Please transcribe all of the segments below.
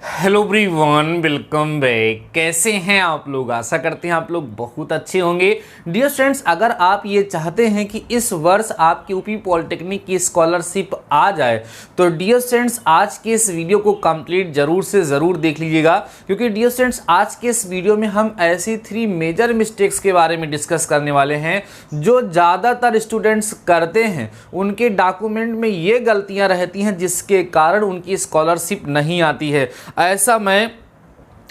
Hello everyone, welcome back. कैसे हैं आप लोग? आशा करते हैं आप लोग बहुत अच्छे होंगे। डियर स्टूडेंट्स, अगर आप ये चाहते हैं कि इस वर्ष आपकी यूपी पॉलिटेक्निक की स्कॉलरशिप आ जाए तो डियर स्टूडेंट्स आज के इस वीडियो को कंप्लीट जरूर से ज़रूर देख लीजिएगा, क्योंकि डियर स्टूडेंट्स आज के इस वीडियो में हम ऐसी 3 मेजर मिस्टेक्स के बारे में डिस्कस करने वाले हैं जो ज़्यादातर स्टूडेंट्स करते हैं। उनके डॉक्यूमेंट में ये गलतियाँ रहती हैं जिसके कारण उनकी स्कॉलरशिप नहीं आती है। ऐसा मैं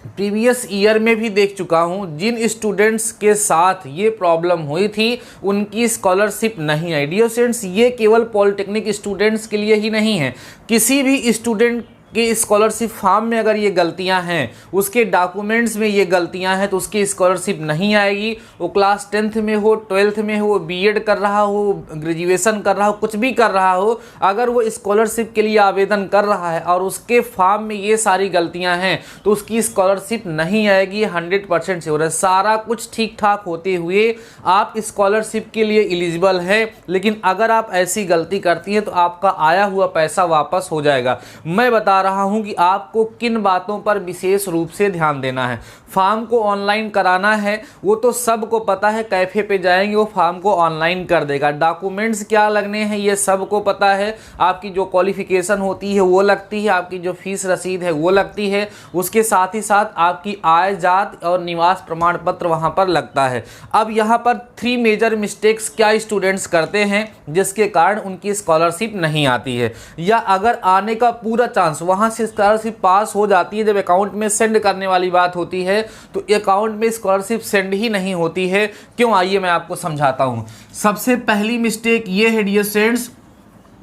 प्रीवियस ईयर में भी देख चुका हूं। जिन स्टूडेंट्स के साथ ये प्रॉब्लम हुई थी उनकी स्कॉलरशिप नहीं आई। डियर स्टूडेंट्स, ये केवल पॉलिटेक्निक स्टूडेंट्स के लिए ही नहीं है। किसी भी स्टूडेंट कि स्कॉलरशिप फॉर्म में अगर ये गलतियां हैं, उसके डॉक्यूमेंट्स में ये गलतियां हैं, तो उसकी स्कॉलरशिप नहीं आएगी। वो क्लास 10th में हो, 12th में हो, बीएड कर रहा हो, ग्रेजुएशन कर रहा हो, कुछ भी कर रहा हो, अगर वो स्कॉलरशिप के लिए आवेदन कर रहा है और उसके फॉर्म में ये सारी गलतियां हैं तो उसकी स्कॉलरशिप नहीं आएगी। 100% श्योर है। सारा कुछ ठीक ठाक होते हुए आप स्कॉलरशिप के लिए एलिजिबल हैं, लेकिन अगर आप ऐसी गलती करती हैं तो आपका आया हुआ पैसा वापस हो जाएगा। मैं बता रहा हूं कि आपको किन बातों पर विशेष रूप से ध्यान देना है। फॉर्म को ऑनलाइन कराना है वो तो सबको पता है, कैफे पे जाएंगे वो फॉर्म को ऑनलाइन कर देगा। डॉक्यूमेंट्स क्या लगने हैं ये सबको पता है। आपकी जो क्वालिफिकेशन होती है वो लगती है, आपकी जो फीस रसीद है वो लगती है, उसके साथ ही साथ आपकी आय, जात और निवास प्रमाण पत्र वहां पर लगता है। अब यहाँ पर 3 मेजर मिस्टेक्स क्या स्टूडेंट्स करते हैं जिसके कारण उनकी स्कॉलरशिप नहीं आती है, या अगर आने का पूरा चांस वहां से स्कॉलरशिप पास हो जाती है, जब अकाउंट में सेंड करने वाली बात होती है तो अकाउंट में स्कॉलरशिप सेंड ही नहीं होती है। क्यों, आइए मैं आपको समझाता हूं। सबसे पहली मिस्टेक ये है डियर स्टूडेंट्स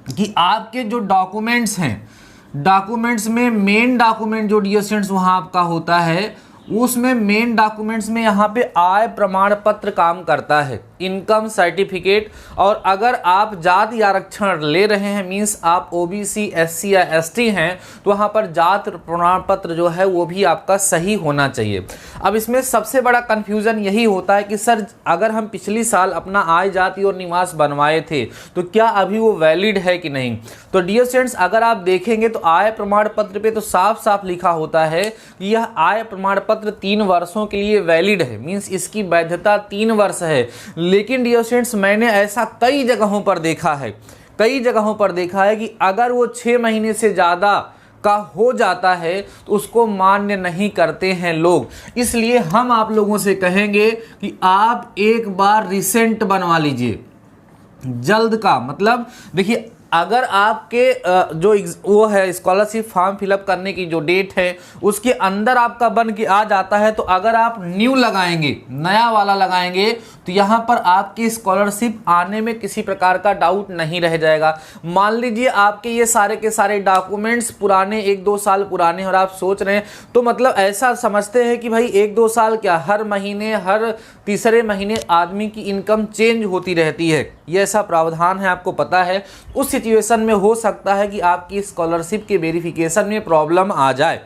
कि आपके जो डॉक्यूमेंट्स हैं, डॉक्यूमेंट्स में मेन डॉक्यूमेंट जो डियर स्टूडेंट्स वहां आपका होता है, उसमें मेन डॉक्यूमेंट्स में यहाँ पे आय प्रमाण पत्र काम करता है, इनकम सर्टिफिकेट। और अगर आप जाति आरक्षण ले रहे हैं, मींस आप ओबीसी, एससी या एसटी हैं, तो वहाँ पर जाति प्रमाण पत्र जो है वो भी आपका सही होना चाहिए। अब इसमें सबसे बड़ा कन्फ्यूज़न यही होता है कि सर अगर हम पिछली साल अपना आय, जाति और निवास बनवाए थे तो क्या अभी वो वैलिड है कि नहीं। तो डियर स्टूडेंट्स, अगर आप देखेंगे तो आय प्रमाण पत्र पे तो साफ साफ लिखा होता है कि यह आय प्रमाण पत्र 3 वर्षों के लिए वैलिड है, मींस इसकी वैधता 3 वर्ष है। लेकिन डियर स्टूडेंट्स, मैंने ऐसा कई जगहों पर देखा है कि अगर वो 6 महीने से ज़्यादा का हो जाता है तो उसको मान्य नहीं करते हैं लोग। इसलिए हम आप लोगों से कहेंगे कि आप एक बार रिसेंट बनवा लीजिए, जल्द का मतलब देखिए, अगर आपके जो वो है स्कॉलरशिप फॉर्म फिलअप करने की जो डेट है उसके अंदर आपका बन के आ जाता है, तो अगर आप न्यू लगाएंगे, नया वाला लगाएंगे, तो यहाँ पर आपकी स्कॉलरशिप आने में किसी प्रकार का डाउट नहीं रह जाएगा। मान लीजिए आपके ये सारे के सारे डॉक्यूमेंट्स पुराने, 1-2 साल पुराने, और आप सोच रहे हैं तो मतलब ऐसा समझते हैं कि भाई 1-2 साल क्या, हर महीने, हर तीसरे महीने आदमी की इनकम चेंज होती रहती है, ये ऐसा प्रावधान है, आपको पता है। उस सिचुएशन में हो सकता है कि आपकी स्कॉलरशिप के वेरिफिकेशन में प्रॉब्लम आ जाए।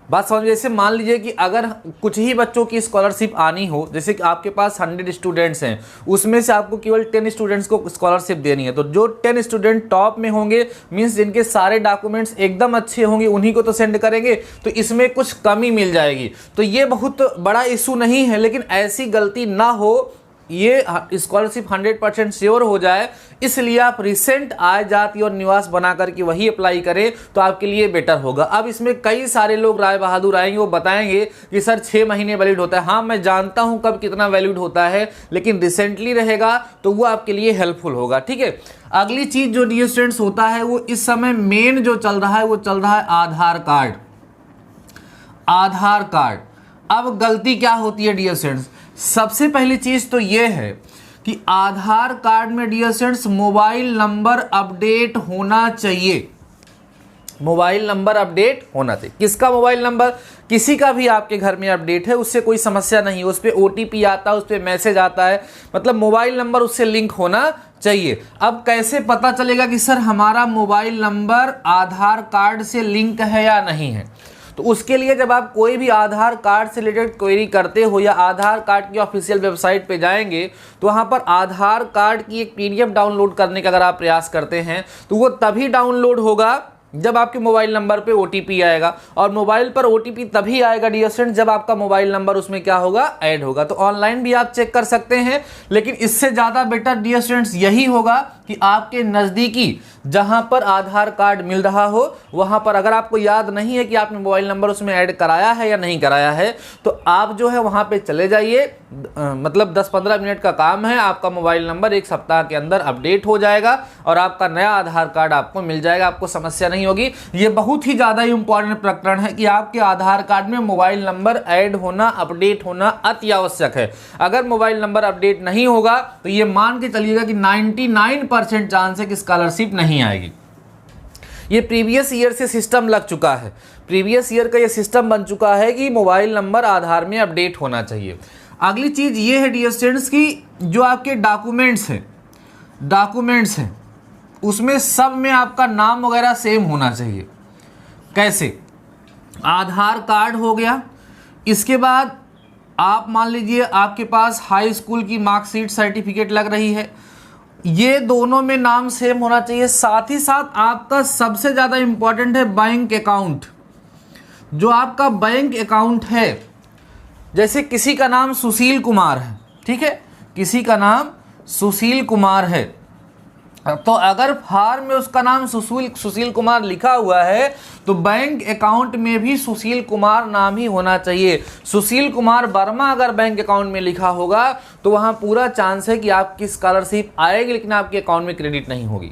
बात समझ, जैसे मान लीजिए कि अगर कुछ ही बच्चों की स्कॉलरशिप आनी हो, जैसे कि आपके पास 100 स्टूडेंट्स हैं, उसमें से आपको केवल 10 स्टूडेंट्स को स्कॉलरशिप देनी है, तो जो 10 स्टूडेंट टॉप में होंगे, मींस जिनके सारे डॉक्यूमेंट्स एकदम अच्छे होंगे, उन्हीं को तो सेंड करेंगे, तो इसमें कुछ कमी मिल जाएगी। तो ये बहुत बड़ा इशू नहीं है, लेकिन ऐसी गलती ना हो, ये स्कॉलरशिप 100% श्योर हो जाए, इसलिए आप रिसेंट आय, जाति और निवास बना करके वही अप्लाई करें तो आपके लिए बेटर होगा। अब इसमें कई सारे लोग राय बहादुर आएंगे, वो बताएंगे कि सर 6 महीने वैलिड होता है। हाँ, मैं जानता हूं कब कितना वैलिड होता है, लेकिन रिसेंटली रहेगा तो वो आपके लिए हेल्पफुल होगा। ठीक है, अगली चीज जो डियर स्टूडेंट्स होता है, वो इस समय मेन जो चल रहा है वो चल रहा है आधार कार्ड। आधार कार्ड, अब गलती क्या होती है डियर स्टूडेंट्स, सबसे पहली चीज तो यह है कि आधार कार्ड में dear students mobile number update होना चाहिए। मोबाइल नंबर अपडेट होना चाहिए। किसका मोबाइल नंबर? किसी का भी आपके घर में अपडेट है, उससे कोई समस्या नहीं है। उस पर OTP आता है, उस पर मैसेज आता है, मतलब मोबाइल नंबर उससे लिंक होना चाहिए। अब कैसे पता चलेगा कि सर हमारा मोबाइल नंबर आधार कार्ड से लिंक है या नहीं है? तो उसके लिए जब आप कोई भी आधार कार्ड से रिलेटेड क्वेरी करते हो या आधार कार्ड की ऑफिशियल वेबसाइट पे जाएंगे तो वहाँ पर आधार कार्ड की एक PDF डाउनलोड करने का अगर आप प्रयास करते हैं तो वो तभी डाउनलोड होगा जब आपके मोबाइल नंबर पे OTP आएगा, और मोबाइल पर OTP तभी आएगा डियर स्टूडेंट जब आपका मोबाइल नंबर उसमें क्या होगा, ऐड होगा। तो ऑनलाइन भी आप चेक कर सकते हैं, लेकिन इससे ज़्यादा बेटर डियर स्टूडेंट्स यही होगा कि आपके नज़दीकी जहां पर आधार कार्ड मिल रहा हो वहां पर, अगर आपको याद नहीं है कि आपने मोबाइल नंबर उसमें ऐड कराया है या नहीं कराया है, तो आप जो है वहां पे चले जाइए। मतलब 10-15 मिनट का काम है, आपका मोबाइल नंबर 1 सप्ताह के अंदर अपडेट हो जाएगा और आपका नया आधार कार्ड आपको मिल जाएगा, आपको समस्या नहीं होगी। ये बहुत ही ज़्यादा इंपॉर्टेंट प्रकरण है कि आपके आधार कार्ड में मोबाइल नंबर ऐड होना, अपडेट होना अति आवश्यक है। अगर मोबाइल नंबर अपडेट नहीं होगा तो ये मान के चलिएगा कि 99% चांस है कि स्कॉलरशिप नहीं आएगी। ये प्रीवियस ईयर से सिस्टम लग चुका है, प्रीवियस ईयर का ये सिस्टम बन चुका है कि मोबाइल नंबर आधार में अपडेट होना चाहिए। अगली चीज़ ये है डियर स्टूडेंट्स की जो आपके डॉक्यूमेंट्स हैं उसमें सब में आपका नाम वगैरह सेम होना चाहिए। कैसे? आधार कार्ड हो गया, इसके बाद आप मान लीजिए आपके पास हाई स्कूल की मार्कशीट सर्टिफिकेट लग रही है, ये दोनों में नाम सेम होना चाहिए। साथ ही साथ आपका सबसे ज़्यादा इम्पॉर्टेंट है बैंक अकाउंट। जो आपका बैंक अकाउंट है, जैसे किसी का नाम सुशील कुमार है, ठीक है, किसी का नाम सुशील कुमार है, तो अगर फार्म में उसका नाम सुशील कुमार लिखा हुआ है तो बैंक अकाउंट में भी सुशील कुमार नाम ही होना चाहिए। सुशील कुमार वर्मा अगर बैंक अकाउंट में लिखा होगा तो वहां पूरा चांस है कि आपकी स्कॉलरशिप आएगी, लेकिन आपके अकाउंट में क्रेडिट नहीं होगी,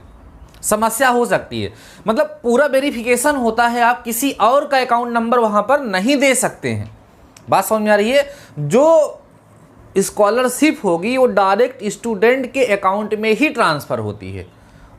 समस्या हो सकती है। मतलब पूरा वेरिफिकेशन होता है, आप किसी और का अकाउंट नंबर वहां पर नहीं दे सकते हैं। बात समझ में आ रही है? जो स्कॉलरशिप होगी वो डायरेक्ट स्टूडेंट के अकाउंट में ही ट्रांसफ़र होती है,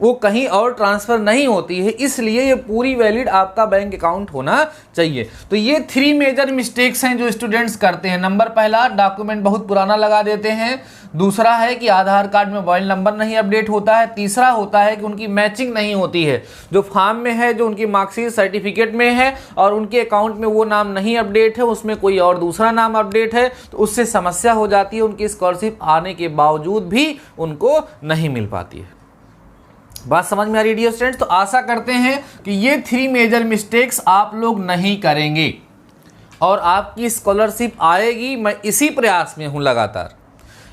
वो कहीं और ट्रांसफ़र नहीं होती है, इसलिए ये पूरी वैलिड आपका बैंक अकाउंट होना चाहिए। तो ये 3 मेजर मिस्टेक्स हैं जो स्टूडेंट्स करते हैं। नंबर पहला, डॉक्यूमेंट बहुत पुराना लगा देते हैं। दूसरा है कि आधार कार्ड में मोबाइल नंबर नहीं अपडेट होता है। तीसरा होता है कि उनकी मैचिंग नहीं होती है, जो फॉर्म में है, जो उनकी मार्कशीट सर्टिफिकेट में है और उनके अकाउंट में वो नाम नहीं अपडेट है, उसमें कोई और दूसरा नाम अपडेट है, तो उससे समस्या हो जाती है, उनकी स्कॉलरशिप आने के बावजूद भी उनको नहीं मिल पाती है। बात समझ में आ रही है डियर स्टूडेंट्स? तो आशा करते हैं कि ये 3 मेजर मिस्टेक्स आप लोग नहीं करेंगे और आपकी स्कॉलरशिप आएगी। मैं इसी प्रयास में हूँ,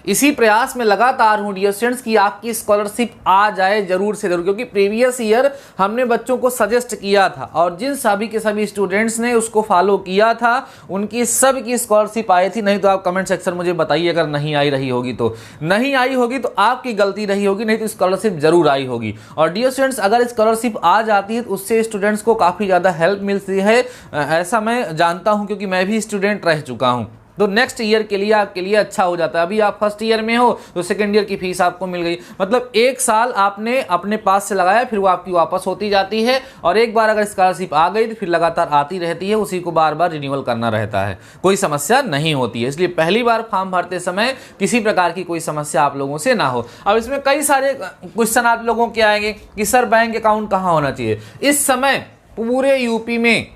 इसी प्रयास में लगातार हूँ डियर स्टूडेंट्स कि आपकी स्कॉलरशिप आ जाए जरूर से जरूर, क्योंकि प्रीवियस ईयर हमने बच्चों को सजेस्ट किया था और जिन सभी के सभी स्टूडेंट्स ने उसको फॉलो किया था उनकी सब की स्कॉलरशिप आई थी। नहीं तो आप कमेंट सेक्शन मुझे बताइए, अगर नहीं आई रही होगी तो नहीं आई होगी तो आपकी गलती रही होगी, नहीं तो स्कॉलरशिप जरूर आई होगी। और डियर स्टूडेंट्स, अगर स्कॉलरशिप आ जाती है तो उससे स्टूडेंट्स को काफ़ी ज़्यादा हेल्प मिलती है, ऐसा मैं जानता हूँ क्योंकि मैं भी स्टूडेंट रह चुका हूँ। तो नेक्स्ट ईयर के लिए आपके लिए अच्छा हो जाता है। अभी आप फर्स्ट ईयर में हो तो सेकंड ईयर की फीस आपको मिल गई, मतलब 1 साल आपने अपने पास से लगाया, फिर वो आपकी वापस होती जाती है। और एक बार अगर स्कॉलरशिप आ गई तो फिर लगातार आती रहती है, उसी को बार बार रिन्यूअल करना रहता है, कोई समस्या नहीं होती है। इसलिए पहली बार फॉर्म भरते समय किसी प्रकार की कोई समस्या आप लोगों से ना हो। अब इसमें कई सारे क्वेश्चन आप लोगों के आएंगे कि सर बैंक अकाउंट कहाँ होना चाहिए। इस समय पूरे यूपी में,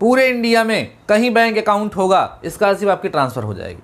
पूरे इंडिया में कहीं बैंक अकाउंट होगा, स्कॉलरशिप आपकी ट्रांसफ़र हो जाएगी,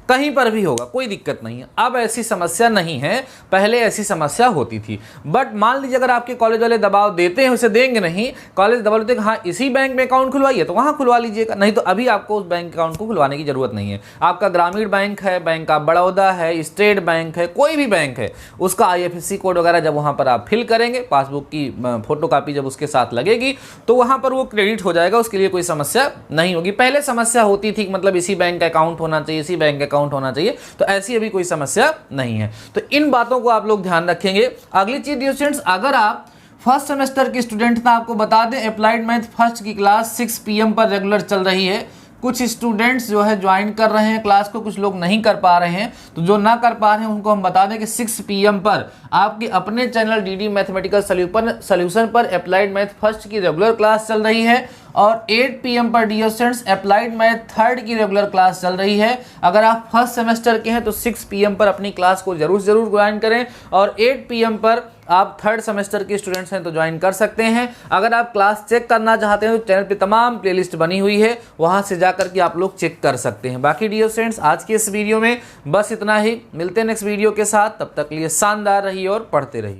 कहीं पर भी होगा, कोई दिक्कत नहीं है। अब ऐसी समस्या नहीं है, पहले ऐसी समस्या होती थी। बट मान लीजिए अगर आपके कॉलेज वाले दबाव देते हैं, उसे देंगे नहीं, कॉलेज दबाव देते हैं हाँ इसी बैंक में अकाउंट खुलवाइए तो वहाँ खुलवा लीजिएगा, नहीं तो अभी आपको उस बैंक अकाउंट को खुलवाने की जरूरत नहीं है। आपका ग्रामीण बैंक है, बैंक ऑफ बड़ौदा है, स्टेट बैंक है, कोई भी बैंक है, उसका IFSC कोड वगैरह जब वहाँ पर आप फिल करेंगे, पासबुक की फोटोकॉपी जब उसके साथ लगेगी तो वहाँ पर वो क्रेडिट हो जाएगा, उसके लिए कोई समस्या नहीं होगी। पहले समस्या होती थी मतलब इसी बैंक का अकाउंट होना चाहिए, इसी बैंक अकाउंट होना चाहिए, तो ऐसी अभी कोई समस्या नहीं है। तो इन बातों को आप लोग ध्यान रखेंगे। अगली चीज डियर स्टूडेंट्स, अगर आप फर्स्ट सेमेस्टर के स्टूडेंट था, आपको बता दें अप्लाइड मैथ फर्स्ट की क्लास 6 PM पर रेगुलर चल रही है। कुछ स्टूडेंट्स जो है ज्वाइन कर रहे हैं क्लास को, कुछ लोग नहीं कर पा रहे हैं, तो जो ना कर पा रहे हैं उनको हम बता दें कि 6 PM पर आपके अपने चैनल DD मैथमेटिकल सॉल्यूशन पर अप्लाइड मैथ फर्स्ट की रेगुलर क्लास चल रही है और 8 PM पर dear students applied math third की रेगुलर क्लास चल रही है। अगर आप फर्स्ट सेमेस्टर के हैं तो 6 PM पर अपनी क्लास को जरूर ज्वाइन करें और 8 PM पर आप थर्ड सेमेस्टर के स्टूडेंट्स हैं तो ज्वाइन कर सकते हैं। अगर आप क्लास चेक करना चाहते हैं तो चैनल पे तमाम प्लेलिस्ट बनी हुई है, वहां से जाकर के आप लोग चेक कर सकते हैं। बाकी डियर स्टूडेंट्स, आज के इस वीडियो में बस इतना ही, मिलते हैं नेक्स्ट वीडियो के साथ, तब तक के लिए शानदार रहिए और पढ़ते रहिए।